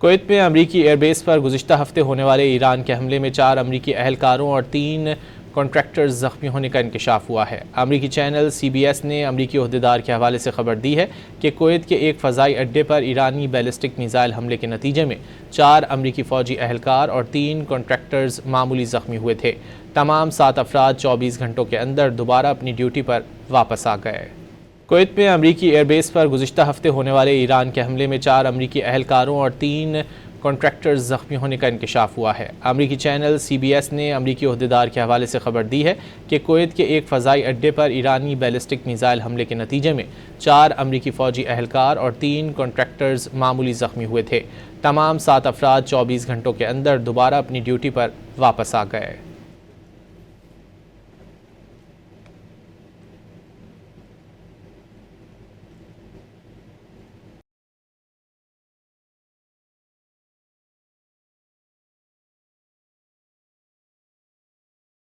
Kuwait میں امریکی air base پر گزشتہ ہفتے ہونے والے ایران کے حملے میں 4 امریکی اہلکاروں اور 3 کنٹریکٹرز زخمی ہونے کا انکشاف ہوا ہے۔ امریکی چینل CBS نے امریکی عہدیدار کے حوالے سے خبر دی ہے کہ کویت کے ایک فضائی اڈے پر ایرانی بیلسٹک میزائل حملے کے نتیجے میں 4 امریکی فوجی اہلکار اور 3 کنٹریکٹرز معمولی زخمی ہوئے تھے۔ تمام 7 افراد 24 گھنٹوں کے اندر دوبارہ اپنی ڈیوٹی پر واپس آ گئے۔ کویت میں امریکی ایئر بیس پر گزشتہ ہفتے ہونے والے ایران کے حملے میں 4 امریکی اہلکاروں اور 3 کنٹریکٹرز زخمی ہونے کا انکشاف ہوا ہے۔ امریکی چینل CBS نے امریکی عہدیدار کے حوالے سے خبر دی ہے کہ کویت کے ایک فضائی اڈے پر ایرانی بیلسٹک میزائل حملے کے نتیجے میں 4 امریکی فوجی اہلکار اور 3 کنٹریکٹرز معمولی زخمی ہوئے تھے۔ تمام 7 افراد 24 گھنٹوں کے اندر دوبارہ اپنی ڈیوٹی پر واپس آ گئے۔